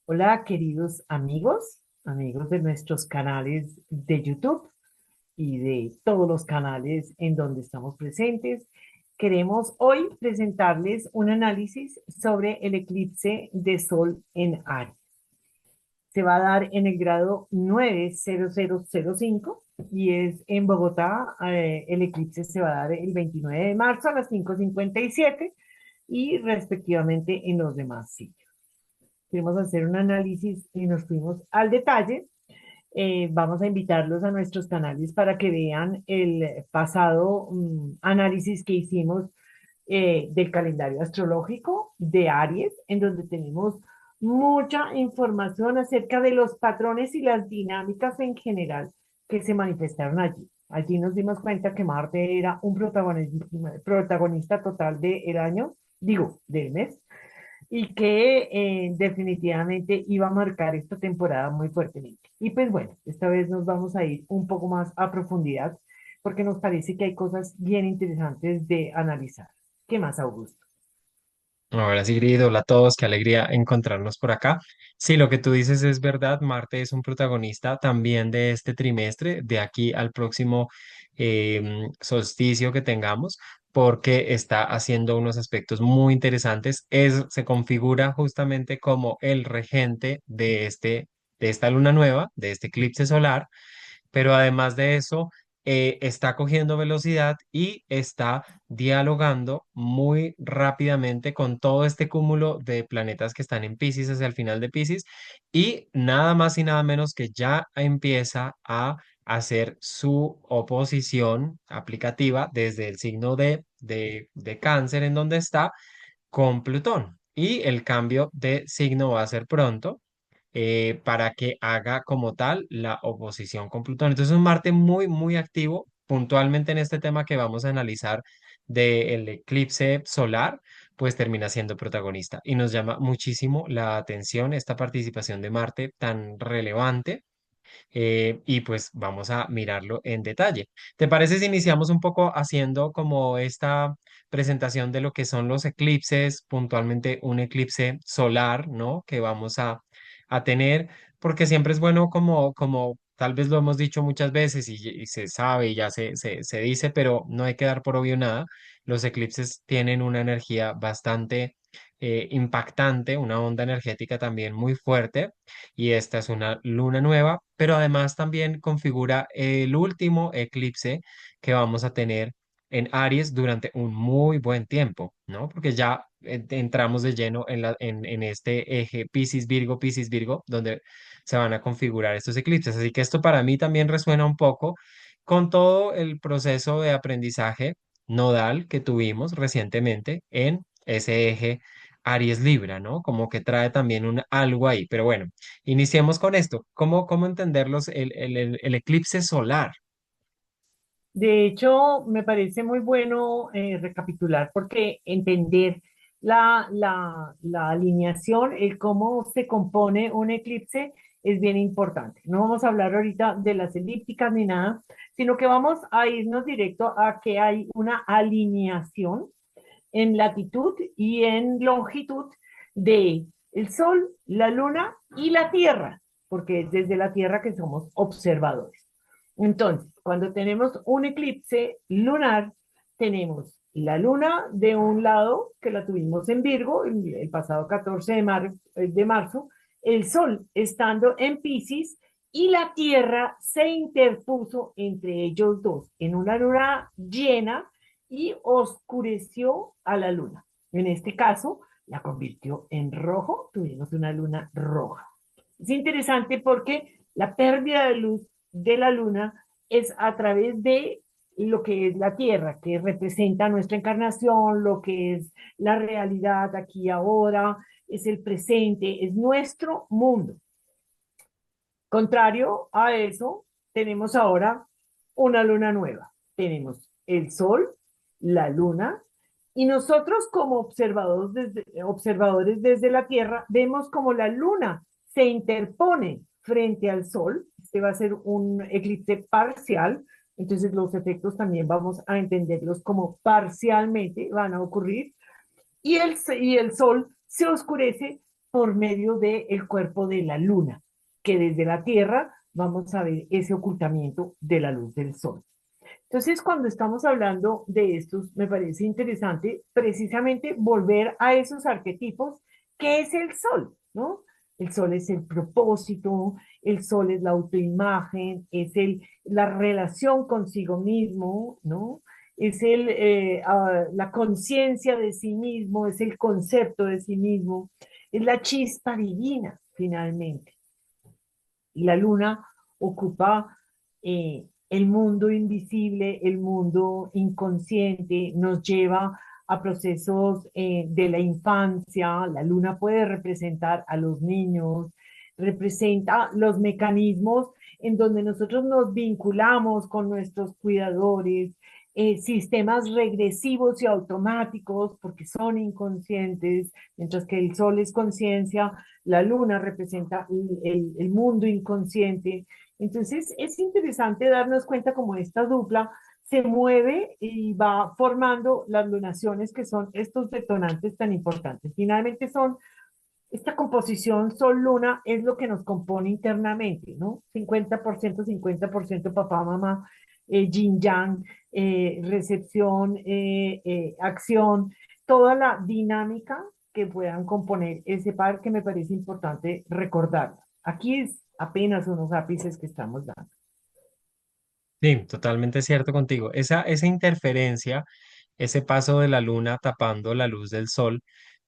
Hola, queridos amigos, amigos de nuestros canales de YouTube y de todos los canales en donde estamos presentes. Queremos hoy presentarles un análisis sobre el eclipse de Sol en Aries. Se va a dar en el grado 90005 y es en Bogotá. El eclipse se va a dar el 29 de marzo a las 5:57 y respectivamente en los demás sitios. Queremos hacer un análisis y nos fuimos al detalle. Vamos a invitarlos a nuestros canales para que vean el pasado análisis que hicimos del calendario astrológico de Aries, en donde tenemos mucha información acerca de los patrones y las dinámicas en general que se manifestaron allí. Allí nos dimos cuenta que Marte era un protagonista total del año, digo, del mes, y que definitivamente iba a marcar esta temporada muy fuertemente. Y pues bueno, esta vez nos vamos a ir un poco más a profundidad porque nos parece que hay cosas bien interesantes de analizar. ¿Qué más, Augusto? Hola Sigrid, hola a todos, qué alegría encontrarnos por acá. Sí, lo que tú dices es verdad, Marte es un protagonista también de este trimestre, de aquí al próximo solsticio que tengamos, porque está haciendo unos aspectos muy interesantes. Se configura justamente como el regente de esta luna nueva, de este eclipse solar, pero además de eso, está cogiendo velocidad y está dialogando muy rápidamente con todo este cúmulo de planetas que están en Piscis hacia el final de Piscis y nada más y nada menos que ya empieza a hacer su oposición aplicativa desde el signo de Cáncer en donde está con Plutón. Y el cambio de signo va a ser pronto para que haga como tal la oposición con Plutón. Entonces es un Marte muy, muy activo, puntualmente en este tema que vamos a analizar del eclipse solar, pues termina siendo protagonista. Y nos llama muchísimo la atención esta participación de Marte tan relevante. Y pues vamos a mirarlo en detalle. ¿Te parece si iniciamos un poco haciendo como esta presentación de lo que son los eclipses, puntualmente un eclipse solar, ¿no? Que vamos a tener, porque siempre es bueno como tal vez lo hemos dicho muchas veces y se sabe y ya se dice, pero no hay que dar por obvio nada. Los eclipses tienen una energía bastante impactante, una onda energética también muy fuerte y esta es una luna nueva, pero además también configura el último eclipse que vamos a tener en Aries durante un muy buen tiempo, ¿no? Porque ya entramos de lleno en este eje Piscis Virgo, donde se van a configurar estos eclipses. Así que esto para mí también resuena un poco con todo el proceso de aprendizaje nodal que tuvimos recientemente en ese eje Aries Libra, ¿no? Como que trae también algo ahí. Pero bueno, iniciemos con esto. ¿Cómo entender el eclipse solar? De hecho, me parece muy bueno recapitular porque entender la alineación, el cómo se compone un eclipse es bien importante. No vamos a hablar ahorita de las elípticas ni nada, sino que vamos a irnos directo a que hay una alineación en latitud y en longitud de el Sol, la Luna y la Tierra, porque es desde la Tierra que somos observadores. Entonces, cuando tenemos un eclipse lunar, tenemos la Luna de un lado, que la tuvimos en Virgo el pasado 14 de marzo, el Sol estando en Pisces y la Tierra se interpuso entre ellos dos en una luna llena y oscureció a la luna. En este caso, la convirtió en rojo, tuvimos una luna roja. Es interesante porque la pérdida de luz de la luna es a través de lo que es la Tierra, que representa nuestra encarnación, lo que es la realidad aquí y ahora, es el presente, es nuestro mundo. Contrario a eso, tenemos ahora una luna nueva. Tenemos el sol, la luna, y nosotros como observadores desde la Tierra vemos como la luna se interpone frente al sol. Este va a ser un eclipse parcial, entonces los efectos también vamos a entenderlos como parcialmente van a ocurrir y el sol se oscurece por medio del cuerpo de la luna, que desde la Tierra vamos a ver ese ocultamiento de la luz del sol. Entonces, cuando estamos hablando de estos, me parece interesante precisamente volver a esos arquetipos. ¿Qué es el sol? ¿No? El sol es el propósito, el sol es la autoimagen, es la relación consigo mismo, ¿no? Es la conciencia de sí mismo, es el concepto de sí mismo, es la chispa divina, finalmente. Y la luna ocupa el mundo invisible, el mundo inconsciente, nos lleva a procesos de la infancia. La luna puede representar a los niños, representa los mecanismos en donde nosotros nos vinculamos con nuestros cuidadores, sistemas regresivos y automáticos porque son inconscientes, mientras que el sol es conciencia, la luna representa el mundo inconsciente. Entonces es interesante darnos cuenta cómo esta dupla se mueve y va formando las lunaciones que son estos detonantes tan importantes. Finalmente son, esta composición Sol-Luna es lo que nos compone internamente, ¿no? 50%, 50% papá, mamá, yin-yang, recepción, acción, toda la dinámica que puedan componer ese par que me parece importante recordar. Aquí es apenas unos ápices que estamos dando. Sí, totalmente cierto contigo. Esa interferencia, ese paso de la luna tapando la luz del sol,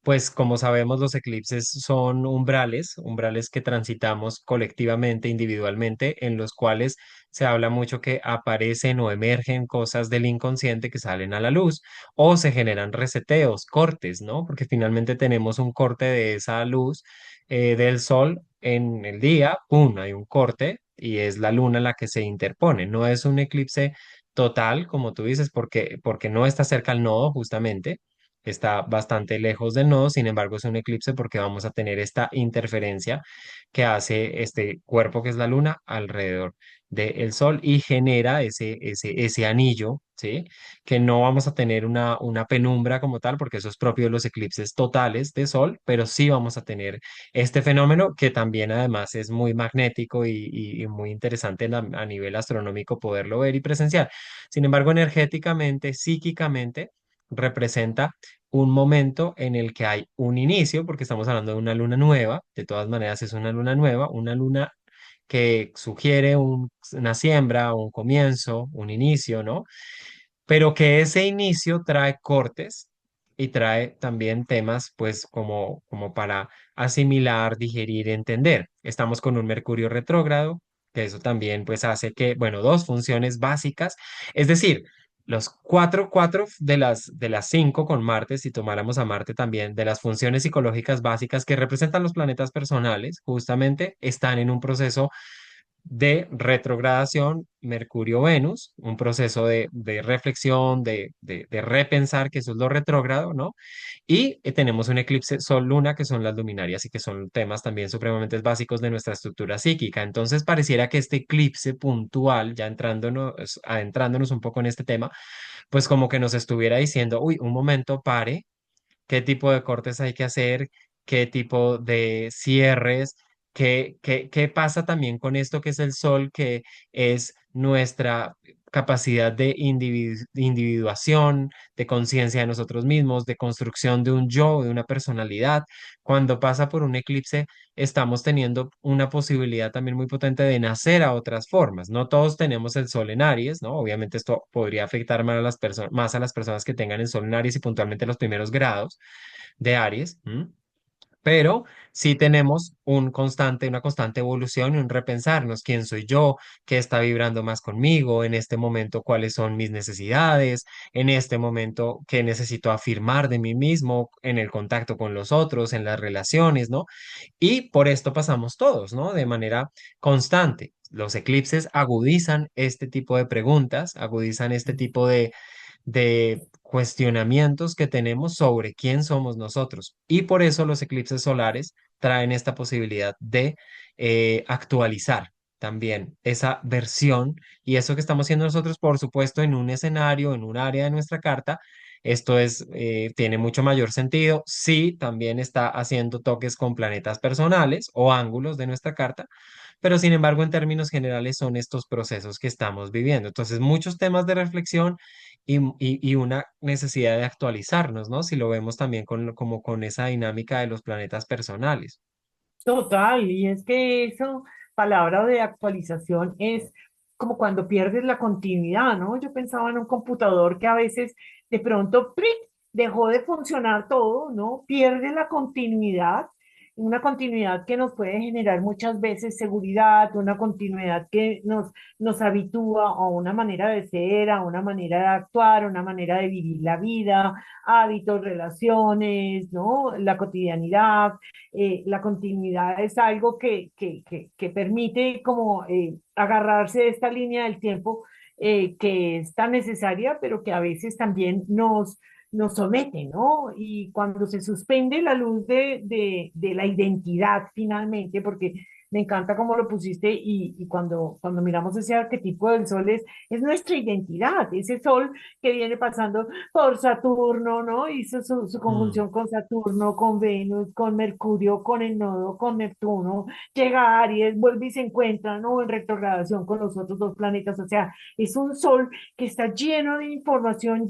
pues como sabemos los eclipses son umbrales, umbrales que transitamos colectivamente, individualmente, en los cuales se habla mucho que aparecen o emergen cosas del inconsciente que salen a la luz o se generan reseteos, cortes, ¿no? Porque finalmente tenemos un corte de esa luz del sol en el día, ¡pum! Hay un corte y es la luna la que se interpone. No es un eclipse total, como tú dices, porque no está cerca al nodo, justamente. Está bastante lejos del nodo, sin embargo, es un eclipse porque vamos a tener esta interferencia que hace este cuerpo que es la luna alrededor del sol y genera ese anillo, ¿sí? Que no vamos a tener una penumbra como tal, porque eso es propio de los eclipses totales de sol, pero sí vamos a tener este fenómeno que también además es muy magnético y muy interesante a nivel astronómico poderlo ver y presenciar. Sin embargo, energéticamente, psíquicamente, representa un momento en el que hay un inicio, porque estamos hablando de una luna nueva, de todas maneras es una luna nueva, una luna que sugiere una siembra, un comienzo, un inicio, ¿no? Pero que ese inicio trae cortes y trae también temas, pues, como para asimilar, digerir, entender. Estamos con un Mercurio retrógrado, que eso también, pues, hace que, bueno, dos funciones básicas, es decir, los cuatro de las cinco con Marte, si tomáramos a Marte también, de las funciones psicológicas básicas que representan los planetas personales, justamente están en un proceso de retrogradación Mercurio-Venus, un proceso de reflexión, de repensar, que eso es lo retrógrado, ¿no? Y tenemos un eclipse Sol-Luna, que son las luminarias y que son temas también supremamente básicos de nuestra estructura psíquica. Entonces, pareciera que este eclipse puntual, ya adentrándonos un poco en este tema, pues como que nos estuviera diciendo, uy, un momento, pare, qué tipo de cortes hay que hacer, qué tipo de cierres, qué pasa también con esto que es el sol, que es nuestra capacidad de individuación, de conciencia de nosotros mismos, de construcción de un yo, de una personalidad. Cuando pasa por un eclipse, estamos teniendo una posibilidad también muy potente de nacer a otras formas. No todos tenemos el sol en Aries, ¿no? Obviamente esto podría afectar más a las personas que tengan el sol en Aries y puntualmente los primeros grados de Aries. ¿M? Pero sí tenemos una constante evolución y un repensarnos quién soy yo, qué está vibrando más conmigo, en este momento cuáles son mis necesidades, en este momento qué necesito afirmar de mí mismo en el contacto con los otros, en las relaciones, ¿no? Y por esto pasamos todos, ¿no? De manera constante. Los eclipses agudizan este tipo de preguntas, agudizan este tipo de cuestionamientos que tenemos sobre quién somos nosotros. Y por eso los eclipses solares traen esta posibilidad de actualizar también esa versión y eso que estamos haciendo nosotros, por supuesto, en un escenario, en un área de nuestra carta, esto tiene mucho mayor sentido. Sí, también está haciendo toques con planetas personales o ángulos de nuestra carta, pero sin embargo, en términos generales son estos procesos que estamos viviendo. Entonces, muchos temas de reflexión y una necesidad de actualizarnos, ¿no? Si lo vemos también como con esa dinámica de los planetas personales. Total, y es que eso, palabra de actualización, es como cuando pierdes la continuidad, ¿no? Yo pensaba en un computador que a veces de pronto ¡pric! Dejó de funcionar todo, ¿no? Pierde la continuidad, una continuidad que nos puede generar muchas veces seguridad, una continuidad que nos habitúa a una manera de ser, a una manera de actuar, a una manera de vivir la vida, hábitos, relaciones, ¿no? La cotidianidad. La continuidad es algo que permite como agarrarse de esta línea del tiempo que es tan necesaria, pero que a veces también nos somete, ¿no? Y cuando se suspende la luz de la identidad finalmente, porque me encanta cómo lo pusiste y cuando miramos ese arquetipo del sol es nuestra identidad, ese sol que viene pasando por Saturno, ¿no? Hizo su Mm. conjunción con Saturno, con Venus, con Mercurio, con el nodo, con Neptuno, llega a Aries, vuelve y se encuentra, ¿no? En retrogradación con los otros dos planetas, o sea, es un sol que está lleno de información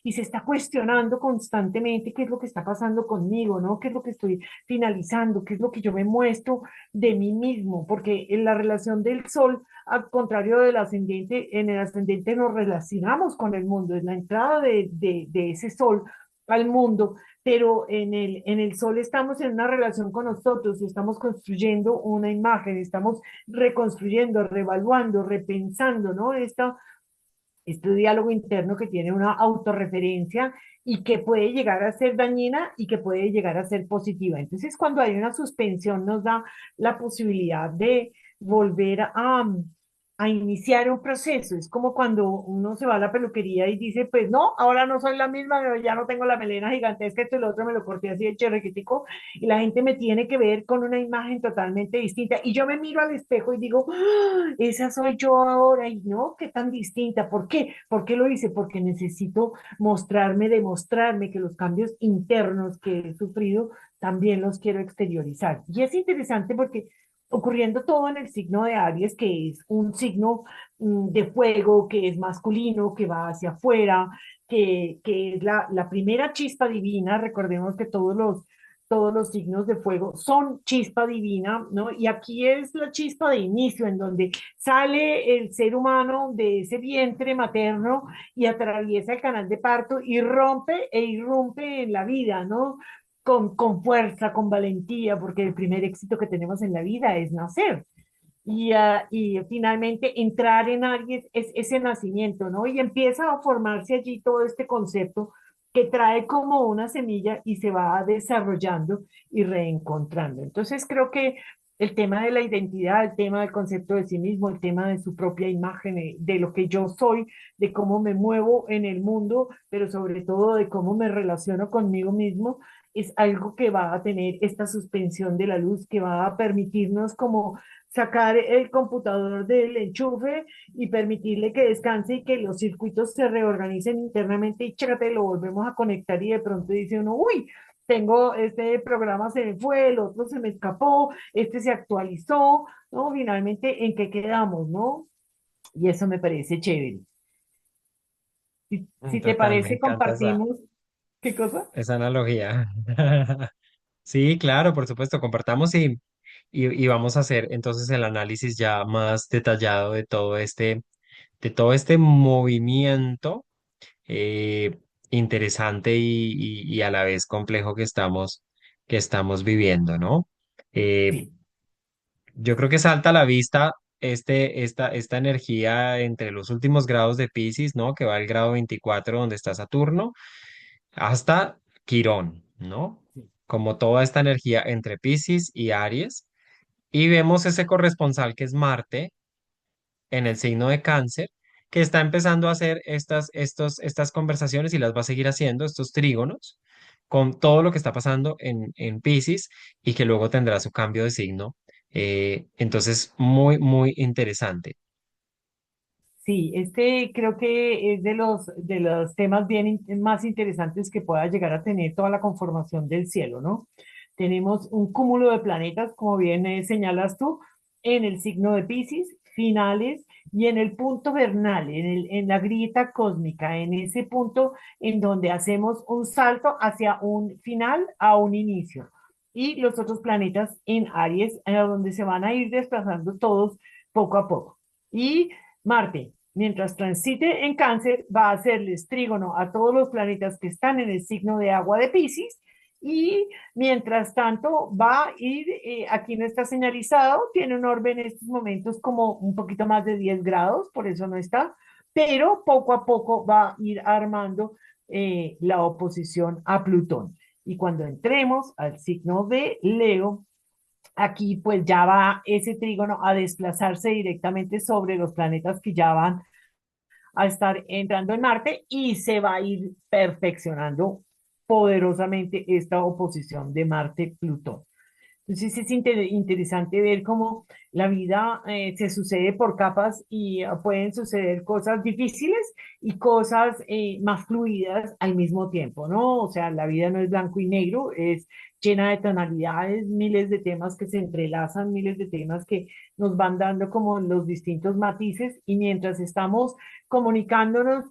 y se está cuestionando constantemente qué es lo que está pasando conmigo, ¿no? ¿Qué es lo que estoy finalizando? ¿Qué es lo que yo me muestro de mí mismo? Porque en la relación del sol al contrario del ascendente, en el ascendente nos relacionamos con el mundo, es la entrada de ese sol al mundo, pero en el sol estamos en una relación con nosotros, estamos construyendo una imagen, estamos reconstruyendo, revaluando, repensando, ¿no? Este diálogo interno que tiene una autorreferencia y que puede llegar a ser dañina y que puede llegar a ser positiva. Entonces, cuando hay una suspensión, nos da la posibilidad de volver a iniciar un proceso. Es como cuando uno se va a la peluquería y dice, pues no, ahora no soy la misma, pero ya no tengo la melena gigantesca, esto y lo otro me lo corté así de chirriquitico, y la gente me tiene que ver con una imagen totalmente distinta. Y yo me miro al espejo y digo, ¡ah! Esa soy yo ahora, y no, qué tan distinta. ¿Por qué? ¿Por qué lo hice? Porque necesito mostrarme, demostrarme que los cambios internos que he sufrido también los quiero exteriorizar. Y es interesante porque ocurriendo todo en el signo de Aries, que es un signo de fuego, que es masculino, que va hacia afuera, que es la primera chispa divina. Recordemos que todos los signos de fuego son chispa divina, ¿no? Y aquí es la chispa de inicio, en donde sale el ser humano de ese vientre materno y atraviesa el canal de parto y rompe e irrumpe en la vida, ¿no? Con fuerza, con valentía, porque el primer éxito que tenemos en la vida es nacer. Y finalmente entrar en Aries es ese nacimiento, ¿no? Y empieza a formarse allí todo este concepto que trae como una semilla y se va desarrollando y reencontrando. Entonces creo que el tema de la identidad, el tema del concepto de sí mismo, el tema de su propia imagen, de lo que yo soy, de cómo me muevo en el mundo, pero sobre todo de cómo me relaciono conmigo mismo, es algo que va a tener esta suspensión de la luz, que va a permitirnos como sacar el computador del enchufe y permitirle que descanse y que los circuitos se reorganicen internamente y chécate, lo volvemos a conectar y de pronto dice uno, uy, tengo este programa se me fue, el otro se me escapó, este se actualizó, ¿no? Finalmente, ¿en qué quedamos, no? Y eso me parece chévere. Si te Total, me parece, encanta compartimos, ¿qué cosa? esa analogía. Sí, claro, por supuesto, compartamos y vamos a hacer entonces el análisis ya más detallado de todo este movimiento eh, interesante y a la vez complejo que estamos viviendo, ¿no? Eh, Sí, yo creo que salta a la vista esta energía entre los últimos grados de Piscis, ¿no? Que va al grado 24 donde está Saturno, hasta Quirón, ¿no? sí, Como toda esta energía entre Piscis y Aries. Y vemos ese corresponsal que es Marte en el signo de Cáncer, que está empezando a hacer estas conversaciones y las va a seguir haciendo, estos trígonos, con todo lo que está pasando en Piscis y que luego tendrá su cambio de signo. Entonces, muy, muy interesante. Sí, este creo que es de los temas más interesantes que pueda llegar a tener toda la conformación del cielo, ¿no? Tenemos un cúmulo de planetas, como bien señalas tú, en el signo de Piscis, finales, y en el punto vernal, en la grieta cósmica, en ese punto en donde hacemos un salto hacia un final a un inicio. Y los otros planetas en Aries, a donde se van a ir desplazando todos poco a poco. Y Marte, mientras transite en Cáncer, va a hacerles trígono a todos los planetas que están en el signo de agua de Piscis. Y mientras tanto, va a ir, aquí no está señalizado, tiene un orbe en estos momentos como un poquito más de 10 grados, por eso no está, pero poco a poco va a ir armando la oposición a Plutón. Y cuando entremos al signo de Leo, aquí pues ya va ese trígono a desplazarse directamente sobre los planetas que ya van a estar entrando en Marte y se va a ir perfeccionando poderosamente esta oposición de Marte-Plutón. Entonces es interesante ver cómo la vida se sucede por capas y pueden suceder cosas difíciles y cosas más fluidas al mismo tiempo, ¿no? O sea, la vida no es blanco y negro, es llena de tonalidades, miles de temas que se entrelazan, miles de temas que nos van dando como los distintos matices y mientras estamos comunicándonos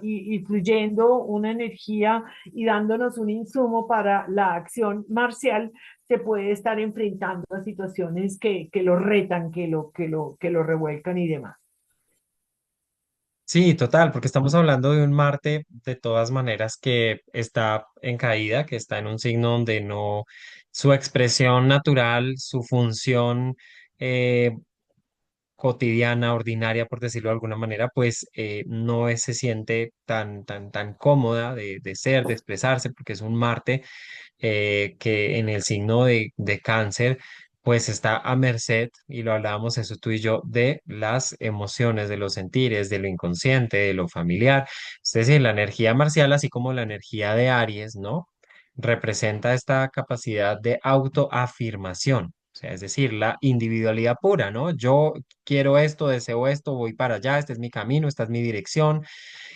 y fluyendo una energía y dándonos un insumo para la acción marcial, se puede estar enfrentando a situaciones que lo retan, que lo revuelcan y demás. Sí, total, porque estamos hablando de un Marte de todas maneras que está en caída, que está en un signo donde no, su expresión natural, su función eh, cotidiana, ordinaria, por decirlo de alguna manera, pues se siente tan cómoda de ser, de expresarse, porque es un Marte que en el signo de cáncer, pues está a merced, y lo hablábamos eso tú y yo, de las emociones, de los sentires, de lo inconsciente, de lo familiar. Es decir, la energía marcial, así como la energía de Aries, ¿no? Representa esta capacidad de autoafirmación. O sea, es decir, la individualidad pura, ¿no? Yo quiero esto, deseo esto, voy para allá, este es mi camino, esta es mi dirección,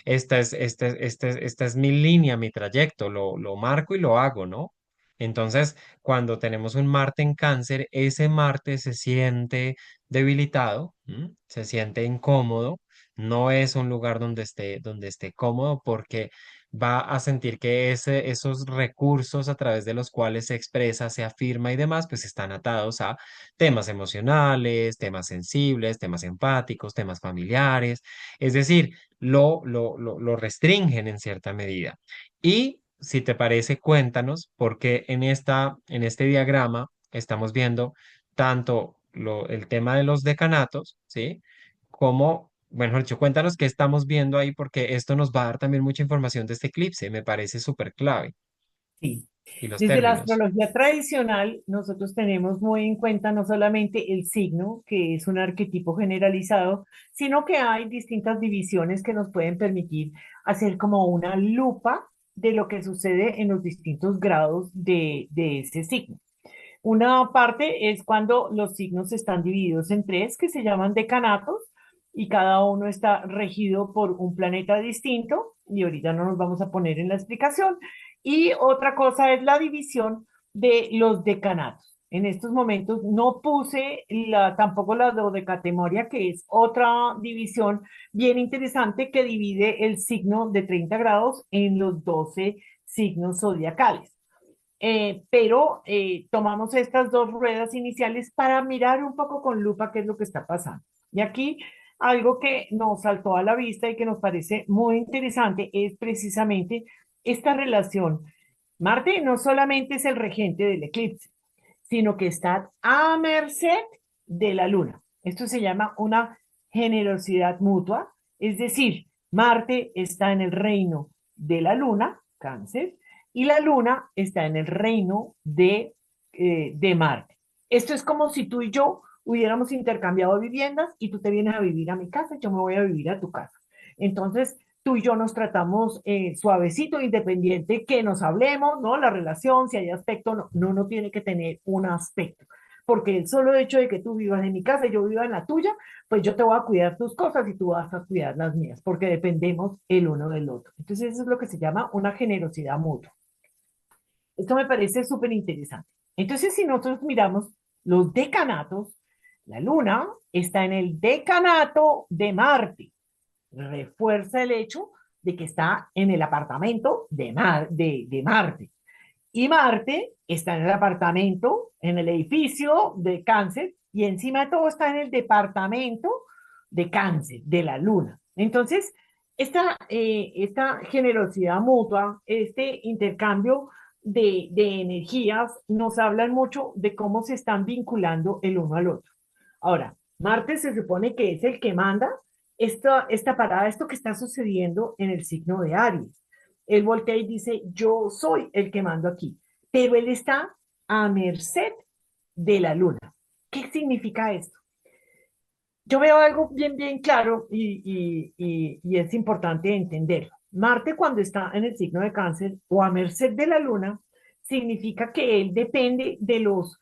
esta es mi línea, mi trayecto, lo marco y lo hago, ¿no? Entonces, cuando tenemos un Marte en Cáncer, ese Marte se siente debilitado, ¿m? Se siente incómodo, no es un lugar donde esté cómodo porque va a sentir que esos recursos a través de los cuales se expresa, se afirma y demás, pues están atados a temas emocionales, temas sensibles, temas empáticos, temas familiares. Es decir, lo restringen en cierta medida. Y si te parece, cuéntanos, porque en este diagrama estamos viendo tanto el tema de los decanatos, ¿sí? Como, bueno, mejor dicho, cuéntanos qué estamos viendo ahí, porque esto nos va a dar también mucha información de este eclipse, me parece súper clave, Sí. y los Desde la términos. astrología tradicional, nosotros tenemos muy en cuenta no solamente el signo, que es un arquetipo generalizado, sino que hay distintas divisiones que nos pueden permitir hacer como una lupa de lo que sucede en los distintos grados de ese signo. Una parte es cuando los signos están divididos en tres, que se llaman decanatos, y cada uno está regido por un planeta distinto, y ahorita no nos vamos a poner en la explicación. Y otra cosa es la división de los decanatos. En estos momentos no puse tampoco la dodecatemoria, que es otra división bien interesante que divide el signo de 30 grados en los 12 signos zodiacales. Pero tomamos estas dos ruedas iniciales para mirar un poco con lupa qué es lo que está pasando. Y aquí algo que nos saltó a la vista y que nos parece muy interesante es precisamente esta relación. Marte no solamente es el regente del eclipse, sino que está a merced de la Luna. Esto se llama una generosidad mutua, es decir, Marte está en el reino de la Luna, Cáncer, y la Luna está en el reino de Marte. Esto es como si tú y yo hubiéramos intercambiado viviendas y tú te vienes a vivir a mi casa y yo me voy a vivir a tu casa. Entonces, tú y yo nos tratamos suavecito, independiente que nos hablemos, ¿no? La relación, si hay aspecto, no tiene que tener un aspecto. porque el solo hecho de que tú vivas en mi casa y yo viva en la tuya, pues yo te voy a cuidar tus cosas y tú vas a cuidar las mías, porque dependemos el uno del otro. Entonces eso es lo que se llama una generosidad mutua. Esto me parece súper interesante. Entonces, si nosotros miramos los decanatos, la luna está en el decanato de Marte. Refuerza el hecho de que está en el apartamento de Marte. Y Marte está en el apartamento, en el edificio de Cáncer, y encima de todo está en el departamento de Cáncer, de la Luna. Entonces, esta generosidad mutua, este intercambio de energías, nos hablan mucho de cómo se están vinculando el uno al otro. Ahora, Marte se supone que es el que manda esta parada, esto que está sucediendo en el signo de Aries. Él voltea y dice, yo soy el que mando aquí, pero él está a merced de la luna. ¿Qué significa esto? Yo veo algo bien, bien claro y es importante entenderlo. Marte cuando está en el signo de cáncer o a merced de la luna, significa que él depende de los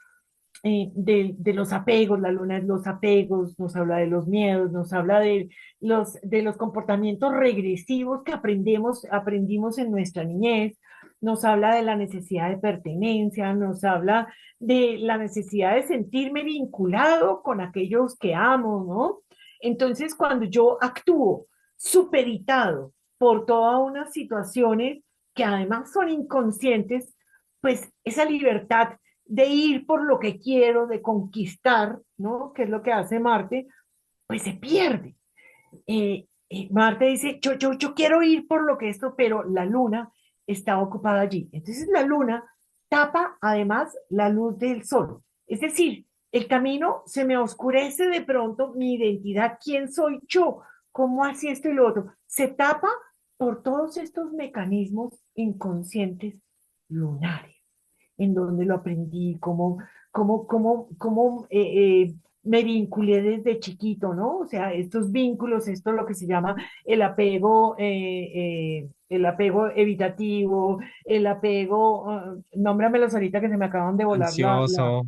apegos, la luna es los apegos, nos habla de los miedos, nos habla de los comportamientos regresivos que aprendimos en nuestra niñez, nos habla de la necesidad de pertenencia, nos habla de la necesidad de sentirme vinculado con aquellos que amo, ¿no? Entonces, cuando yo actúo superitado por todas unas situaciones que además son inconscientes, pues esa libertad de ir por lo que quiero, de conquistar, ¿no? Que es lo que hace Marte, pues se pierde. Marte dice, yo quiero ir por lo que esto, pero la luna está ocupada allí. Entonces la luna tapa además la luz del sol. Es decir, el camino se me oscurece de pronto, mi identidad, quién soy yo, cómo así esto y lo otro, se tapa por todos estos mecanismos inconscientes lunares en donde lo aprendí, cómo me vinculé desde chiquito, ¿no? O sea, estos vínculos, esto es lo que se llama el apego evitativo, el apego, nómbramelos ahorita que se me acaban de volar Ansioso.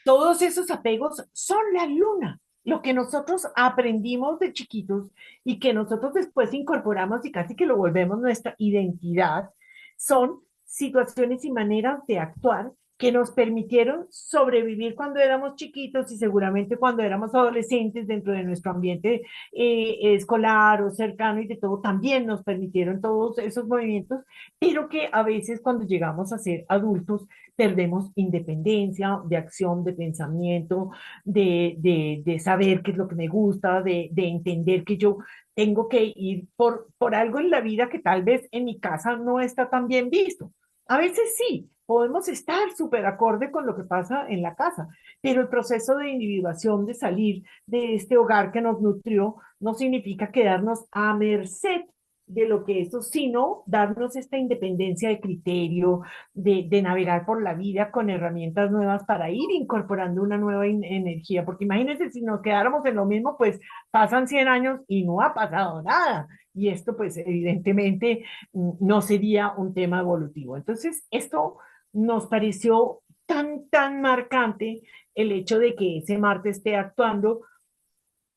todos esos apegos son la luna. Lo que nosotros aprendimos de chiquitos y que nosotros después incorporamos y casi que lo volvemos nuestra identidad, son situaciones y maneras de actuar que nos permitieron sobrevivir cuando éramos chiquitos y seguramente cuando éramos adolescentes dentro de nuestro ambiente escolar o cercano y de todo, también nos permitieron todos esos movimientos, pero que a veces cuando llegamos a ser adultos perdemos independencia de acción, de pensamiento, de saber qué es lo que me gusta, de entender que yo tengo que ir por algo en la vida que tal vez en mi casa no está tan bien visto. A veces sí, podemos estar súper acorde con lo que pasa en la casa, pero el proceso de individuación, de salir de este hogar que nos nutrió, no significa quedarnos a merced de lo que eso, sino darnos esta independencia de criterio, de navegar por la vida con herramientas nuevas para ir incorporando una nueva energía, porque imagínense si nos quedáramos en lo mismo, pues pasan 100 años y no ha pasado nada. Y esto, pues evidentemente, no sería un tema evolutivo. Entonces, esto nos pareció tan marcante el hecho de que ese Marte esté actuando,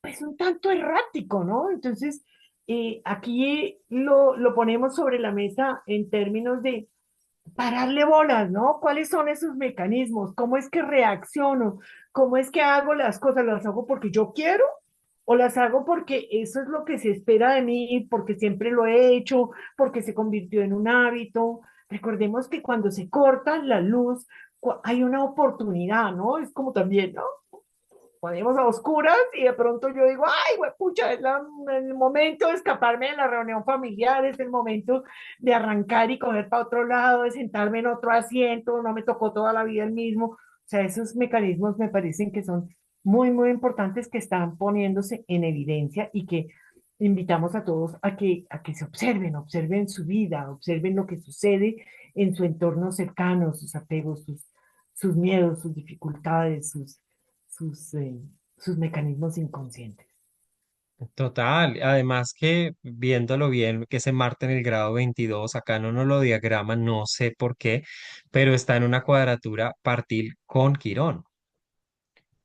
pues un tanto errático, ¿no? Entonces, aquí lo ponemos sobre la mesa en términos de pararle bolas, ¿no? ¿Cuáles son esos mecanismos? ¿Cómo es que reacciono? ¿Cómo es que hago las cosas? ¿Las hago porque yo quiero? ¿O las hago porque eso es lo que se espera de mí, porque siempre lo he hecho, porque se convirtió en un hábito? Recordemos que cuando se corta la luz, hay una oportunidad, ¿no? Es como también, ¿no? Ponemos a oscuras y de pronto yo digo, ay, pucha, el momento de escaparme de la reunión familiar, es el momento de arrancar y coger para otro lado, de sentarme en otro asiento, no me tocó toda la vida el mismo. O sea, esos mecanismos me parecen que son muy importantes que están poniéndose en evidencia y que invitamos a todos a que se observen, observen su vida, observen lo que sucede en su entorno cercano, sus apegos, sus miedos, sus dificultades, sus, sus mecanismos inconscientes. Total, además que viéndolo bien, que ese Marte en el grado 22 acá no nos lo diagrama, no sé por qué, pero está en una cuadratura partil con Quirón.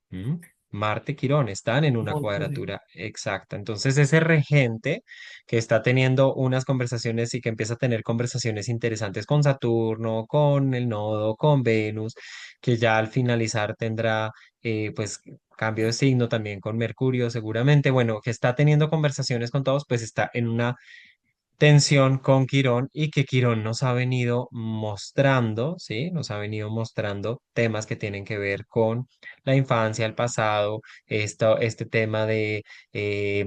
¿Mm? Marte, Quirón están en una Muy curioso. cuadratura exacta. Entonces, ese regente que está teniendo unas conversaciones y que empieza a tener conversaciones interesantes con Saturno, con el nodo, con Venus, que ya al finalizar tendrá pues cambio de signo también con Mercurio, seguramente. Bueno, que está teniendo conversaciones con todos, pues está en una tensión con Quirón y que Quirón nos ha venido mostrando, ¿sí? Nos ha venido mostrando temas que tienen que ver con la infancia, el pasado, este tema de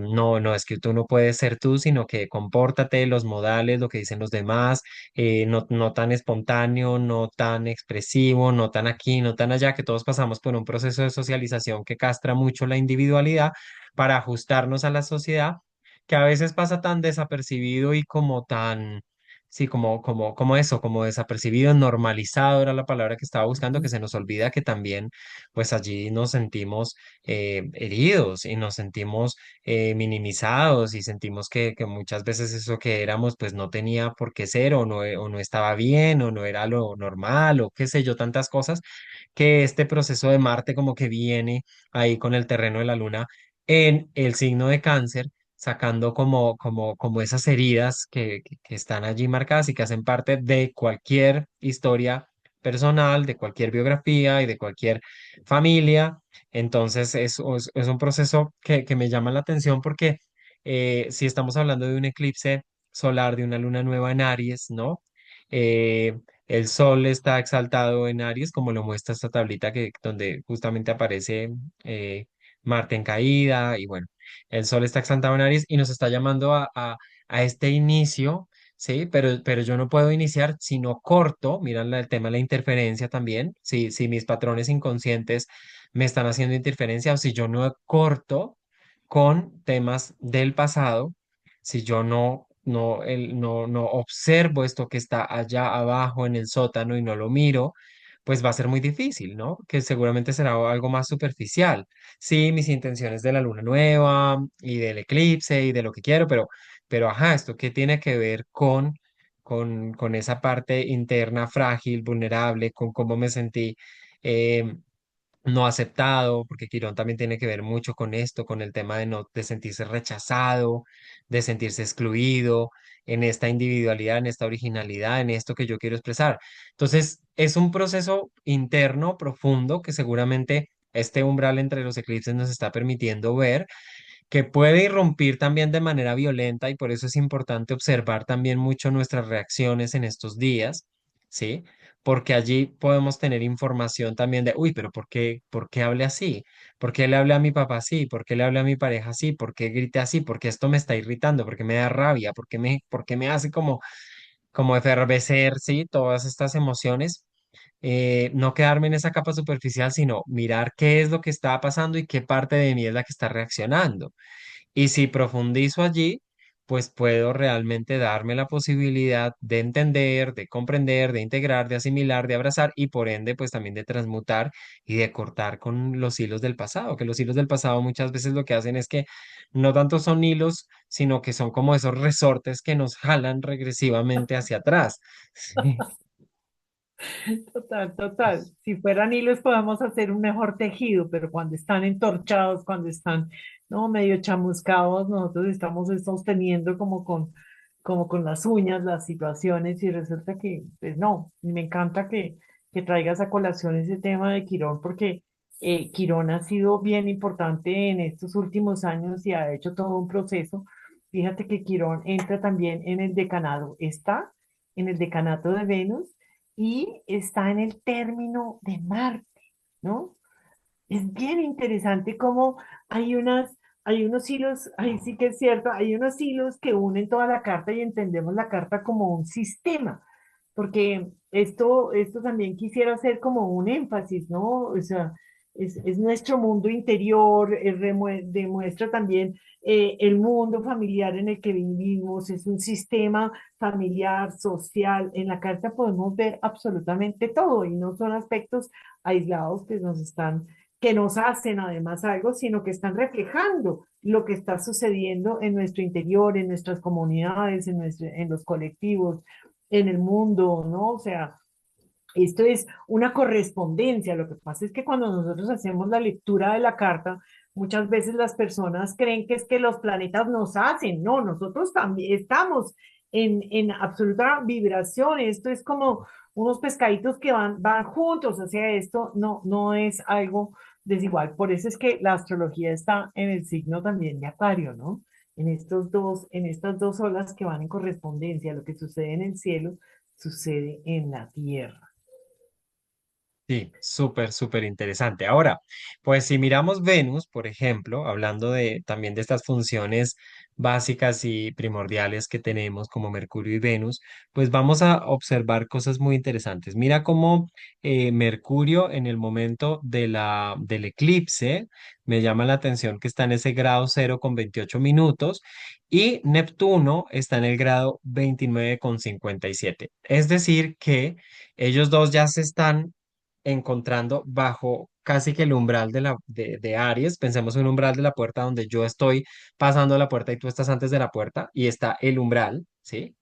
no, no, es que tú no puedes ser tú, sino que compórtate, los modales, lo que dicen los demás, no, no tan espontáneo, no tan expresivo, no tan aquí, no tan allá, que todos pasamos por un proceso de socialización que castra mucho la individualidad para ajustarnos a la sociedad que a veces pasa tan desapercibido y como tan, sí, como eso, como desapercibido, normalizado era la palabra que estaba buscando, que se nos olvida que también, pues allí nos sentimos heridos y nos sentimos minimizados y sentimos que muchas veces eso que éramos, pues no tenía por qué ser o no estaba bien o no era lo normal o qué sé yo, tantas cosas que este proceso de Marte como que viene ahí con el terreno de la Luna en el signo de Cáncer sacando como esas heridas que están allí marcadas y que hacen parte de cualquier historia personal, de cualquier biografía y de cualquier familia. Entonces es un proceso que me llama la atención porque si estamos hablando de un eclipse solar, de una luna nueva en Aries, ¿no? Eh, el sol está exaltado en Aries, como lo muestra esta tablita donde justamente aparece Marte en caída y bueno. El sol está exaltado en Aries y nos está llamando a este inicio, ¿sí? Pero yo no puedo iniciar si no corto, mira el tema de la interferencia también, si mis patrones inconscientes me están haciendo interferencia o si yo no corto con temas del pasado, si yo no observo esto que está allá abajo en el sótano y no lo miro, pues va a ser muy difícil, ¿no? Que seguramente será algo más superficial. Sí, mis intenciones de la luna nueva y del eclipse y de lo que quiero, pero ajá, ¿esto qué tiene que ver con esa parte interna frágil, vulnerable, con cómo me sentí no aceptado? Porque Quirón también tiene que ver mucho con esto, con el tema de no, de sentirse rechazado, de sentirse excluido en esta individualidad, en esta originalidad, en esto que yo quiero expresar. Entonces, es un proceso interno profundo que seguramente este umbral entre los eclipses nos está permitiendo ver que puede irrumpir también de manera violenta y por eso es importante observar también mucho nuestras reacciones en estos días, ¿sí? Porque allí podemos tener información también de, uy, pero por qué hablé así? ¿Por qué le hablé a mi papá así? ¿Por qué le hablé a mi pareja así? ¿Por qué grité así? ¿Por qué esto me está irritando? ¿Por qué me da rabia? Por qué me hace como efervecer, ¿sí? Todas estas emociones. No quedarme en esa capa superficial, sino mirar qué es lo que está pasando y qué parte de mí es la que está reaccionando. Y si profundizo allí, pues puedo realmente darme la posibilidad de entender, de comprender, de integrar, de asimilar, de abrazar y por ende, pues también de transmutar y de cortar con los hilos del pasado, que los hilos del pasado muchas veces lo que hacen es que no tanto son hilos, sino que son como esos resortes que nos jalan regresivamente hacia atrás. Total, total. Si fueran hilos podemos hacer un mejor tejido, pero cuando están entorchados, cuando están, no, medio chamuscados, nosotros estamos sosteniendo como con las uñas las situaciones y resulta que, pues no, y me encanta que traigas a colación ese tema de Quirón porque Quirón ha sido bien importante en estos últimos años y ha hecho todo un proceso. Fíjate que Quirón entra también en el decanato, está en el decanato de Venus y está en el término de Marte, ¿no? Es bien interesante cómo hay unos hilos, ahí sí que es cierto, hay unos hilos que unen toda la carta y entendemos la carta como un sistema, porque esto también quisiera hacer como un énfasis, ¿no? O sea, es nuestro mundo interior, demuestra también el mundo familiar en el que vivimos, es un sistema familiar, social. En la carta podemos ver absolutamente todo y no son aspectos aislados que nos están que nos hacen además algo, sino que están reflejando lo que está sucediendo en nuestro interior, en nuestras comunidades, en los colectivos, en el mundo, ¿no? O sea, esto es una correspondencia. Lo que pasa es que cuando nosotros hacemos la lectura de la carta, muchas veces las personas creen que es que los planetas nos hacen. No, nosotros también estamos en absoluta vibración. Esto es como unos pescaditos que van juntos. O sea, esto no es algo desigual. Por eso es que la astrología está en el signo también de Acuario, ¿no? En estas dos olas que van en correspondencia, lo que sucede en el cielo sucede en la tierra. Sí, súper, súper interesante. Ahora, pues si miramos Venus, por ejemplo, hablando de también de estas funciones básicas y primordiales que tenemos como Mercurio y Venus, pues vamos a observar cosas muy interesantes. Mira cómo Mercurio en el momento del eclipse, me llama la atención que está en ese grado 0 con 28 minutos y Neptuno está en el grado 29 con 57. Es decir, que ellos dos ya se están encontrando bajo casi que el umbral de Aries. Pensemos en un umbral de la puerta donde yo estoy pasando la puerta y tú estás antes de la puerta y está el umbral, ¿sí?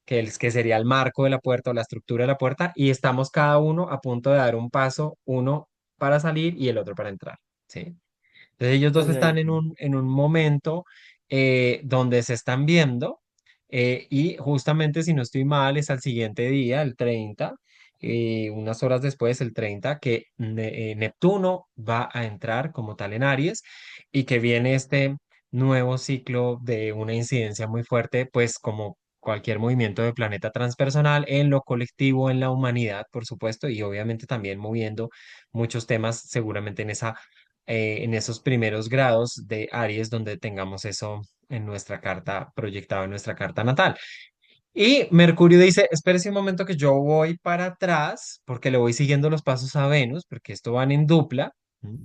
Que sería el marco de la puerta o la estructura de la puerta y estamos cada uno a punto de dar un paso, uno para salir y el otro para entrar, ¿sí? Entonces ellos dos están Correcto. en un momento donde se están viendo y justamente si no estoy mal es al siguiente día, el 30, unas horas después, el 30, que Neptuno va a entrar como tal en Aries y que viene este nuevo ciclo de una incidencia muy fuerte, pues como cualquier movimiento de planeta transpersonal en lo colectivo, en la humanidad, por supuesto, y obviamente también moviendo muchos temas seguramente en esos primeros grados de Aries donde tengamos eso en nuestra carta, proyectado en nuestra carta natal. Y Mercurio dice, espérese un momento que yo voy para atrás porque le voy siguiendo los pasos a Venus, porque esto van en dupla. ¿M?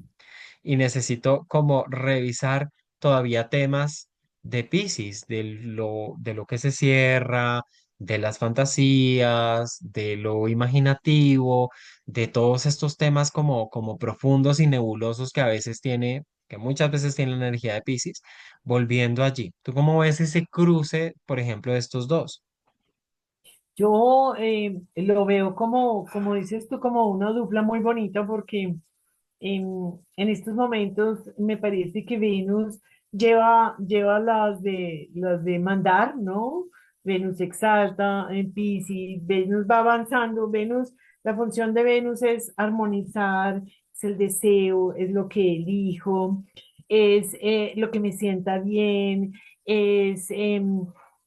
Y necesito como revisar todavía temas de Piscis, de lo que se cierra, de las fantasías, de lo imaginativo, de todos estos temas como profundos y nebulosos que a veces tiene, que muchas veces tiene la energía de Piscis, volviendo allí. ¿Tú cómo ves ese cruce, por ejemplo, de estos dos? Yo lo veo como dices tú, como una dupla muy bonita porque en estos momentos me parece que Venus lleva las de mandar, ¿no? Venus se exalta en Piscis, Venus va avanzando, Venus, la función de Venus es armonizar, es el deseo, es lo que elijo, es lo que me sienta bien, es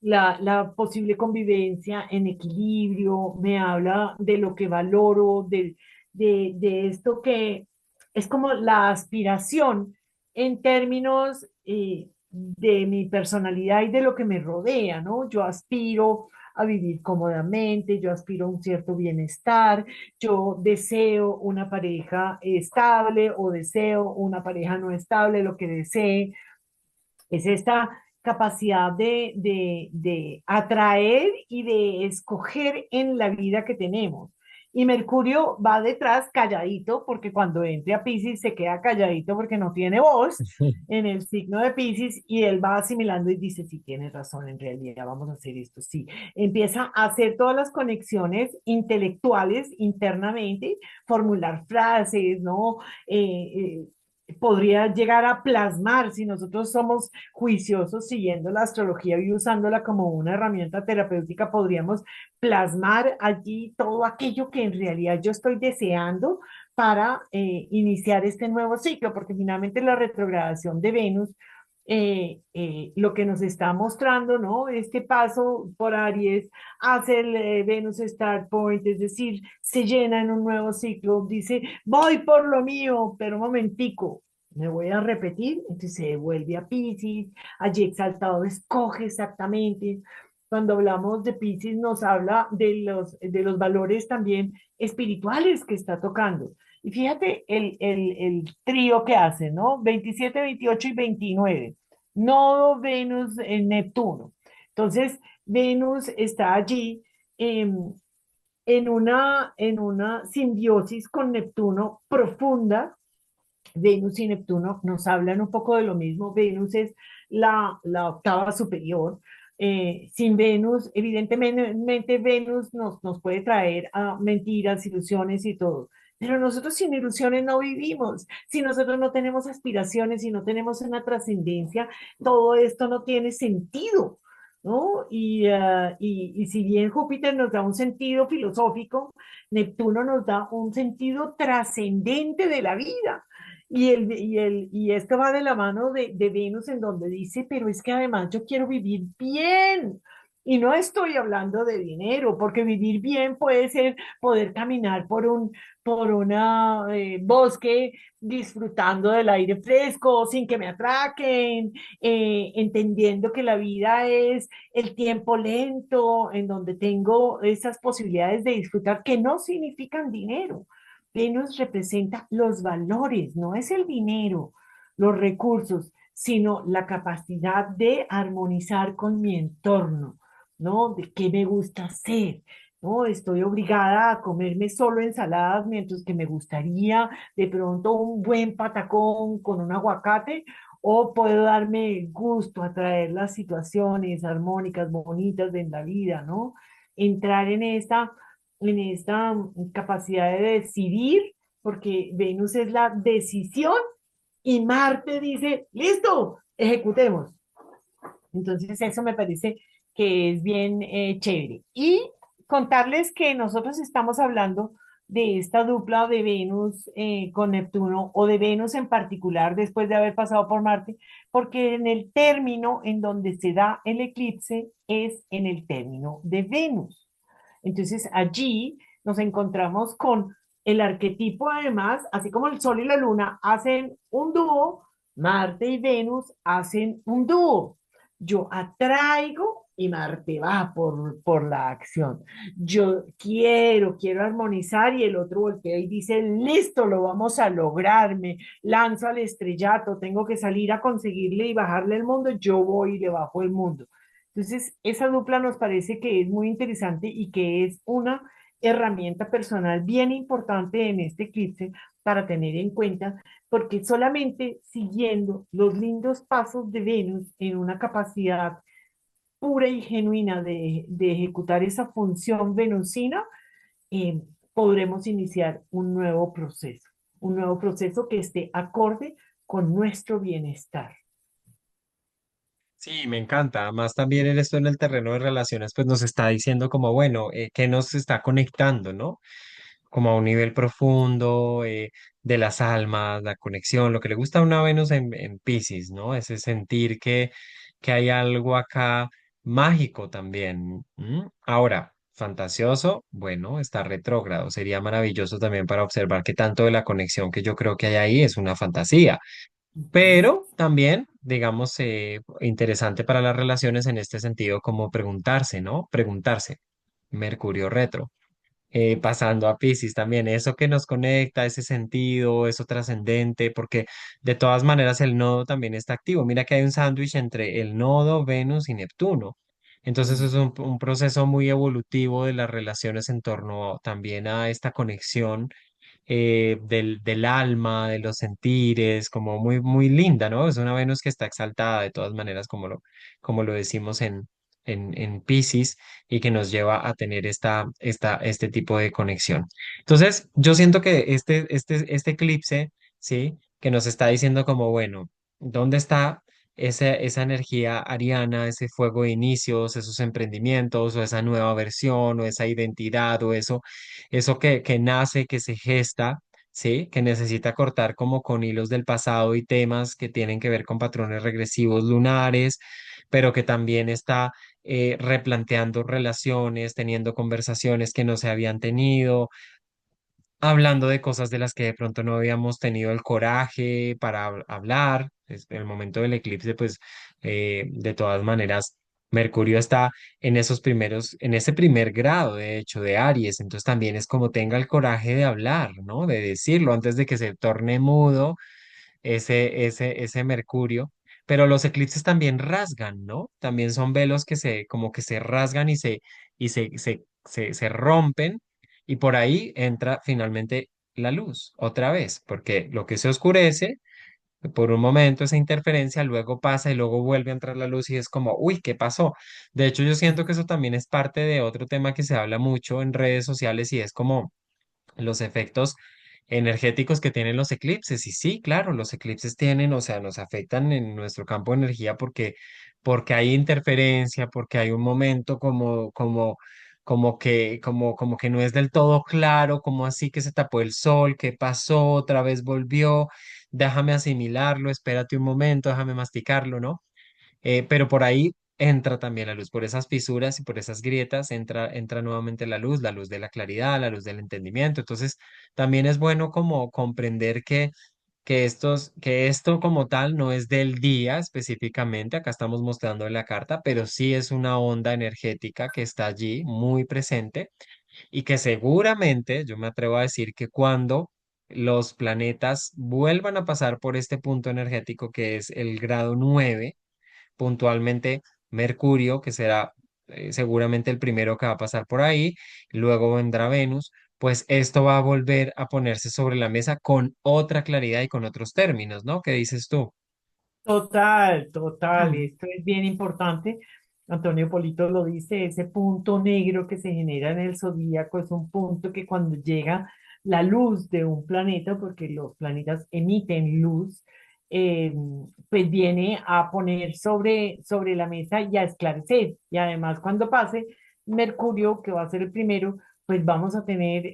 la posible convivencia en equilibrio, me habla de lo que valoro, de esto que es como la aspiración en términos de mi personalidad y de lo que me rodea, ¿no? Yo aspiro a vivir cómodamente, yo aspiro a un cierto bienestar, yo deseo una pareja estable o deseo una pareja no estable, lo que desee, es esta capacidad de atraer y de escoger en la vida que tenemos. Y Mercurio va detrás calladito, porque cuando entre a Pisces se queda calladito porque no tiene voz en el signo de Pisces y él va asimilando y dice, sí, tienes razón, en realidad vamos a hacer esto, sí. Empieza a hacer todas las conexiones intelectuales internamente, formular frases, ¿no? Podría llegar a plasmar si nosotros somos juiciosos siguiendo la astrología y usándola como una herramienta terapéutica, podríamos plasmar allí todo aquello que en realidad yo estoy deseando para iniciar este nuevo ciclo, porque finalmente la retrogradación de Venus lo que nos está mostrando, ¿no? Este paso por Aries hace el Venus Start Point, es decir, se llena en un nuevo ciclo, dice, voy por lo mío, pero un momentico, me voy a repetir, entonces se vuelve a Pisces, allí exaltado escoge exactamente. Cuando hablamos de Pisces nos habla de los valores también espirituales que está tocando. Y fíjate el trío que hace, ¿no? 27, 28 y 29. Nodo, Venus, Neptuno. Entonces, Venus está allí en una simbiosis con Neptuno profunda, Venus y Neptuno nos hablan un poco de lo mismo. Venus es la octava superior. Sin Venus, evidentemente Venus nos puede traer a mentiras, ilusiones y todo. Pero nosotros sin ilusiones no vivimos. Si nosotros no tenemos aspiraciones, si no tenemos una trascendencia, todo esto no tiene sentido, ¿no? Y si bien Júpiter nos da un sentido filosófico, Neptuno nos da un sentido trascendente de la vida. Y esto va de la mano de Venus en donde dice, pero es que además yo quiero vivir bien. Y no estoy hablando de dinero, porque vivir bien puede ser poder caminar por una bosque disfrutando del aire fresco, sin que me atraquen, entendiendo que la vida es el tiempo lento, en donde tengo esas posibilidades de disfrutar que no significan dinero. Venus representa los valores, no es el dinero, los recursos, sino la capacidad de armonizar con mi entorno, ¿no? De qué me gusta hacer, ¿no? Estoy obligada a comerme solo ensaladas, mientras que me gustaría de pronto un buen patacón con un aguacate, o puedo darme gusto a traer las situaciones armónicas, bonitas de la vida, ¿no? Entrar en esta capacidad de decidir, porque Venus es la decisión y Marte dice, listo, ejecutemos. Entonces eso me parece que es bien chévere. Y contarles que nosotros estamos hablando de esta dupla de Venus con Neptuno, o de Venus en particular después de haber pasado por Marte, porque en el término en donde se da el eclipse es en el término de Venus. Entonces allí nos encontramos con el arquetipo, además, así como el Sol y la Luna hacen un dúo, Marte y Venus hacen un dúo. Yo atraigo y Marte va por la acción. Yo quiero armonizar, y el otro voltea y dice, listo, lo vamos a lograr, me lanzo al estrellato, tengo que salir a conseguirle y bajarle el mundo, yo voy y le bajo el mundo. Entonces, esa dupla nos parece que es muy interesante y que es una herramienta personal bien importante en este eclipse para tener en cuenta, porque solamente siguiendo los lindos pasos de Venus en una capacidad pura y genuina de ejecutar esa función venusina, eh, podremos iniciar un nuevo proceso que esté acorde con nuestro bienestar. Sí, me encanta. Además, también en esto en el terreno de relaciones, pues nos está diciendo como, bueno, qué nos está conectando, ¿no? Como a un nivel profundo de las almas, la conexión, lo que le gusta a una Venus en Piscis, ¿no? Ese sentir que hay algo acá mágico también. ¿M? Ahora, fantasioso, bueno, está retrógrado. Sería maravilloso también para observar que tanto de la conexión que yo creo que hay ahí es una fantasía. Ujú. Pero también, digamos, interesante para las relaciones en este sentido, como preguntarse, ¿no? Preguntarse. Mercurio retro pasando a Piscis también, eso que nos conecta, ese sentido, eso trascendente, porque de todas maneras el nodo también está activo. Mira que hay un sándwich entre el nodo, Venus y Neptuno. Entonces es un proceso muy evolutivo de las relaciones en torno también a esta conexión del alma, de los sentires, como muy, muy linda, ¿no? Es una Venus que está exaltada de todas maneras, como lo decimos en Piscis, y que nos lleva a tener este tipo de conexión. Entonces, yo siento que este eclipse, ¿sí? Que nos está diciendo como, bueno, ¿dónde está? Esa energía ariana, ese fuego de inicios, esos emprendimientos, o esa nueva versión, o esa identidad, o eso que nace, que se gesta, ¿sí? Que necesita cortar como con hilos del pasado y temas que tienen que ver con patrones regresivos lunares, pero que también está replanteando relaciones, teniendo conversaciones que no se habían tenido, hablando de cosas de las que de pronto no habíamos tenido el coraje para hablar. En el momento del eclipse, pues de todas maneras, Mercurio está en ese primer grado, de hecho, de Aries. Entonces también es como tenga el coraje de hablar, ¿no? De decirlo antes de que se torne mudo ese Mercurio. Pero los eclipses también rasgan, ¿no? También son velos que como que se rasgan y se rompen, y por ahí entra finalmente la luz otra vez, porque lo que se oscurece por un momento esa interferencia, luego pasa y luego vuelve a entrar la luz y es como, uy, ¿qué pasó? De hecho, yo siento que eso también es parte de otro tema que se habla mucho en redes sociales y es como los efectos energéticos que tienen los eclipses. Y sí, claro, los eclipses tienen, o sea, nos afectan en nuestro campo de energía porque hay interferencia, porque hay un momento como que no es del todo claro, como así que se tapó el sol, qué pasó, otra vez volvió, déjame asimilarlo, espérate un momento, déjame masticarlo, ¿no? Pero por ahí entra también la luz, por esas fisuras y por esas grietas entra nuevamente la luz de la claridad, la luz del entendimiento. Entonces, también es bueno como comprender que esto como tal no es del día específicamente, acá estamos mostrando en la carta, pero sí es una onda energética que está allí muy presente y que seguramente, yo me atrevo a decir que cuando los planetas vuelvan a pasar por este punto energético que es el grado 9, puntualmente Mercurio, que será seguramente el primero que va a pasar por ahí, luego vendrá Venus, pues esto va a volver a ponerse sobre la mesa con otra claridad y con otros términos, ¿no? ¿Qué dices tú? Total, total, Mm. esto es bien importante. Antonio Polito lo dice, ese punto negro que se genera en el zodíaco es un punto que cuando llega la luz de un planeta, porque los planetas emiten luz, eh, pues viene a poner sobre la mesa y a esclarecer. Y además cuando pase Mercurio, que va a ser el primero, pues vamos a tener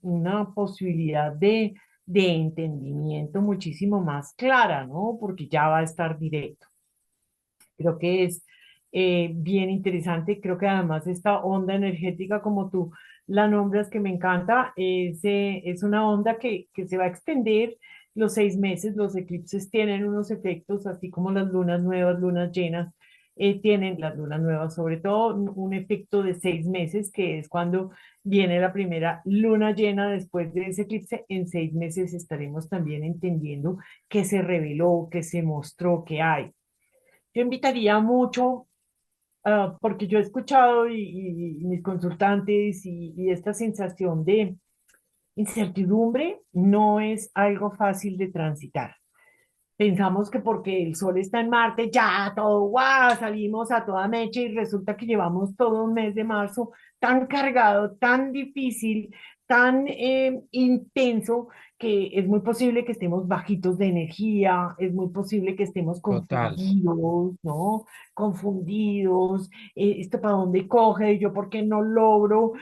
una posibilidad de entendimiento muchísimo más clara, ¿no? Porque ya va a estar directo. Creo que es bien interesante. Creo que además esta onda energética, como tú la nombras, que me encanta, es una onda que se va a extender los 6 meses. Los eclipses tienen unos efectos, así como las lunas nuevas, lunas llenas, tienen las lunas nuevas, sobre todo un efecto de 6 meses, que es cuando viene la primera luna llena después de ese eclipse. En 6 meses estaremos también entendiendo qué se reveló, qué se mostró, qué hay. Yo invitaría mucho, porque yo he escuchado y mis consultantes y esta sensación de incertidumbre no es algo fácil de transitar. Pensamos que porque el sol está en Marte, ya todo, guau, salimos a toda mecha y resulta que llevamos todo un mes de marzo tan cargado, tan difícil, tan intenso, que es muy posible que estemos bajitos de energía, es muy posible que estemos Total. confundidos, ¿no? Confundidos, esto para dónde coge, yo por qué no logro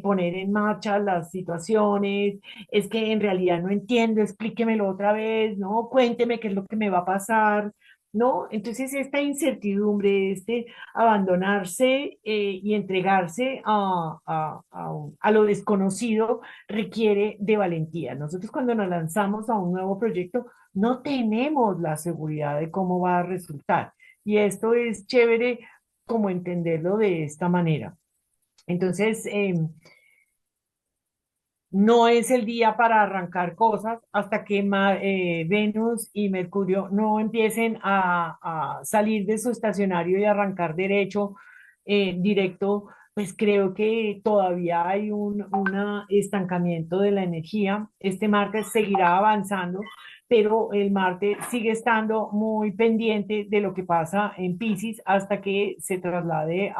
poner en marcha las situaciones, es que en realidad no entiendo, explíquemelo otra vez, ¿no? Cuénteme qué es lo que me va a pasar, ¿no? Entonces, esta incertidumbre, este abandonarse y entregarse a lo desconocido requiere de valentía. Nosotros cuando nos lanzamos a un nuevo proyecto, no tenemos la seguridad de cómo va a resultar. Y esto es chévere como entenderlo de esta manera. Entonces, no es el día para arrancar cosas hasta que Venus y Mercurio no empiecen a salir de su estacionario y arrancar derecho, directo. Pues creo que todavía hay un estancamiento de la energía. Este Marte seguirá avanzando, pero el Marte sigue estando muy pendiente de lo que pasa en Piscis hasta que se traslade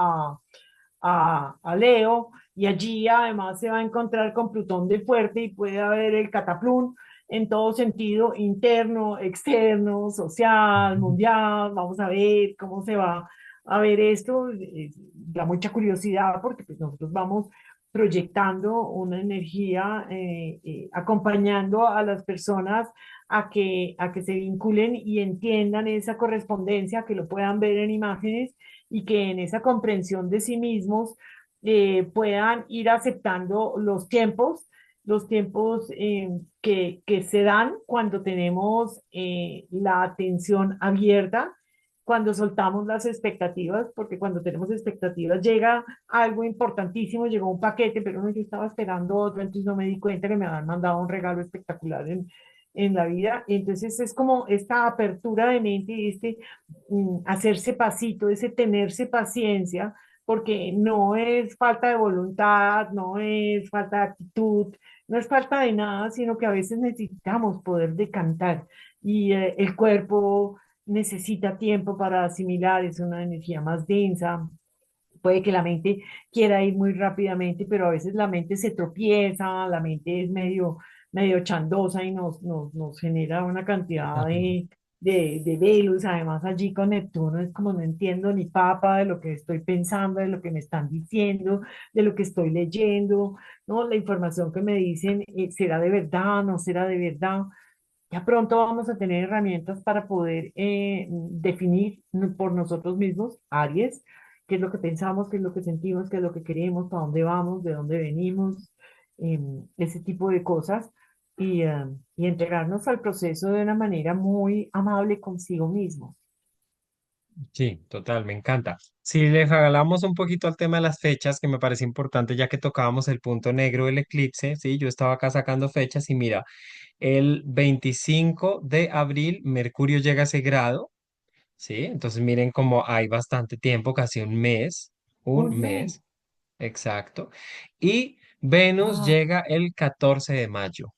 a Leo, y allí además se va a encontrar con Plutón de fuerte y puede haber el cataplum en todo sentido, interno, externo, social, mundial. Vamos a ver cómo se va a ver esto. Da mucha curiosidad porque pues, nosotros vamos proyectando una energía, acompañando a las personas a que se vinculen y entiendan esa correspondencia, que lo puedan ver en imágenes y que en esa comprensión de sí mismos puedan ir aceptando los tiempos que se dan cuando tenemos la atención abierta, cuando soltamos las expectativas, porque cuando tenemos expectativas llega algo importantísimo, llegó un paquete, pero no, yo estaba esperando otro, entonces no me di cuenta que me habían mandado un regalo espectacular en la vida. Entonces es como esta apertura de mente, hacerse pasito, ese tenerse paciencia porque no es falta de voluntad, no es falta de actitud, no es falta de nada, sino que a veces necesitamos poder decantar y el cuerpo necesita tiempo para asimilar, es una energía más densa. Puede que la mente quiera ir muy rápidamente, pero a veces la mente se tropieza, la mente es medio chandosa y nos genera una cantidad de velos. Además, allí con Neptuno es como no entiendo ni papa de lo que estoy pensando, de lo que me están diciendo, de lo que estoy leyendo, ¿no? La información que me dicen, ¿será de verdad? ¿No será de verdad? Ya pronto vamos a tener herramientas para poder definir por nosotros mismos, Aries, qué es lo que pensamos, qué es lo que sentimos, qué es lo que queremos, para dónde vamos, de dónde venimos, ese tipo de cosas, y entregarnos al proceso de una manera muy amable consigo mismo. Sí, total, me encanta. Si le regalamos un poquito al tema de las fechas, que me parece importante, ya que tocábamos el punto negro del eclipse, sí, yo estaba acá sacando fechas y mira, el 25 de abril Mercurio llega a ese grado, sí, entonces miren cómo hay bastante tiempo, casi un Un mes. mes, exacto. Y Venus Wow. llega el 14 de mayo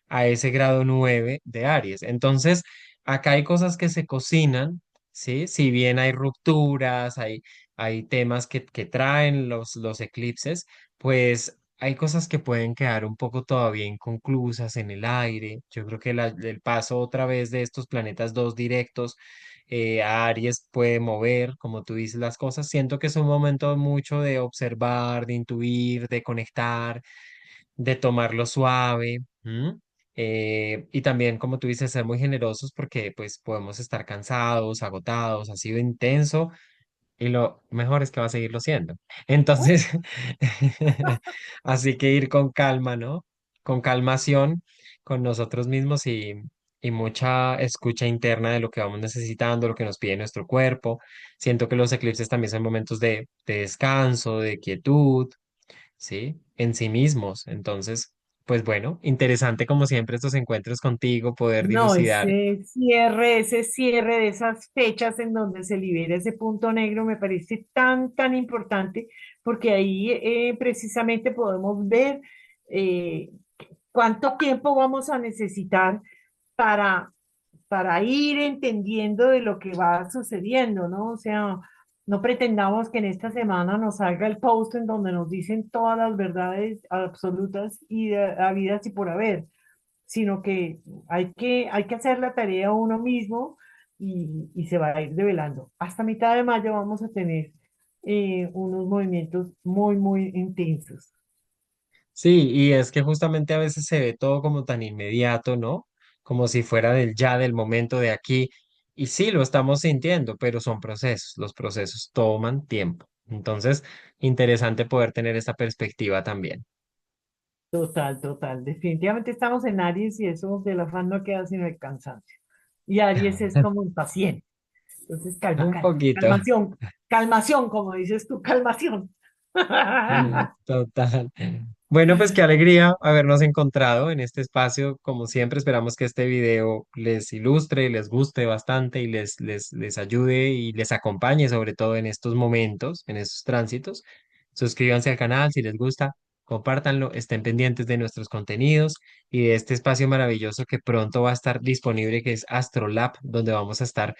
a ese grado 9 de Aries. Entonces, acá hay cosas que se cocinan, ¿sí? Si bien hay rupturas, hay temas que traen los eclipses, pues hay cosas que pueden quedar un poco todavía inconclusas en el aire. Yo creo que el paso otra vez de estos planetas dos directos a Aries puede mover, como tú dices, las cosas. Siento que es un momento mucho de observar, de intuir, de conectar, de tomarlo suave. ¿M? Y también, como tú dices, ser muy generosos porque pues podemos estar cansados, agotados, ha sido intenso y lo mejor es que va a seguirlo siendo. Entonces, así que ir con calma, ¿no? Con calmación con nosotros mismos y mucha escucha interna de lo que vamos necesitando, lo que nos pide nuestro cuerpo. Siento que los eclipses también son momentos de descanso, de quietud, ¿sí? En sí mismos. Entonces, pues bueno, interesante como siempre estos encuentros contigo, poder No, dilucidar. ese cierre de esas fechas en donde se libera ese punto negro me parece tan importante porque ahí precisamente podemos ver eh, cuánto tiempo vamos a necesitar para, para ir entendiendo de lo que va sucediendo, ¿no? O sea, no pretendamos que en esta semana nos salga el post en donde nos dicen todas las verdades absolutas y habidas y por haber, sino que hay que hacer la tarea uno mismo y se va a ir develando. Hasta mitad de mayo vamos a tener unos movimientos muy intensos. Sí, y es que justamente a veces se ve todo como tan inmediato, ¿no? Como si fuera del ya, del momento de aquí. Y sí, lo estamos sintiendo, pero son procesos. Los procesos toman tiempo. Entonces, interesante poder tener esta perspectiva también. Total. Definitivamente estamos en Aries y eso del afán no queda sino el cansancio. Y Aries es como impaciente. Entonces, Un poquito. calmación, como dices tú, calmación. Total. Bueno, pues qué alegría habernos encontrado en este espacio. Como siempre, esperamos que este video les ilustre, les guste bastante y les ayude y les acompañe, sobre todo en estos momentos, en estos tránsitos. Suscríbanse al canal si les gusta, compártanlo, estén pendientes de nuestros contenidos y de este espacio maravilloso que pronto va a estar disponible, que es Astrolab, donde vamos a estar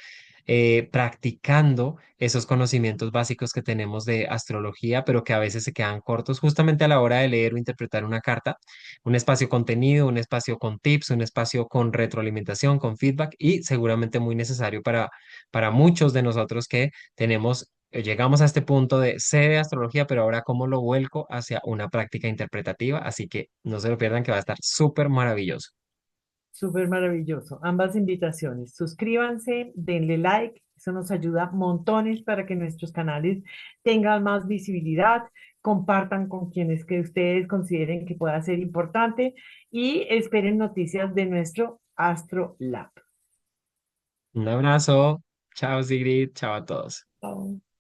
practicando esos conocimientos básicos que tenemos de astrología, pero que a veces se quedan cortos justamente a la hora de leer o interpretar una carta. Un espacio contenido, un espacio con tips, un espacio con retroalimentación, con feedback y seguramente muy necesario para muchos de nosotros que tenemos. Llegamos a este punto de sé de astrología, pero ahora cómo lo vuelco hacia una práctica interpretativa. Así que no se lo pierdan, que va a estar súper maravilloso. Súper maravilloso. Ambas invitaciones. Suscríbanse, denle like. Eso nos ayuda montones para que nuestros canales tengan más visibilidad. Compartan con quienes que ustedes consideren que pueda ser importante y esperen noticias de nuestro Astro Lab. Un abrazo. Chao, Sigrid. Chao a todos. Chao.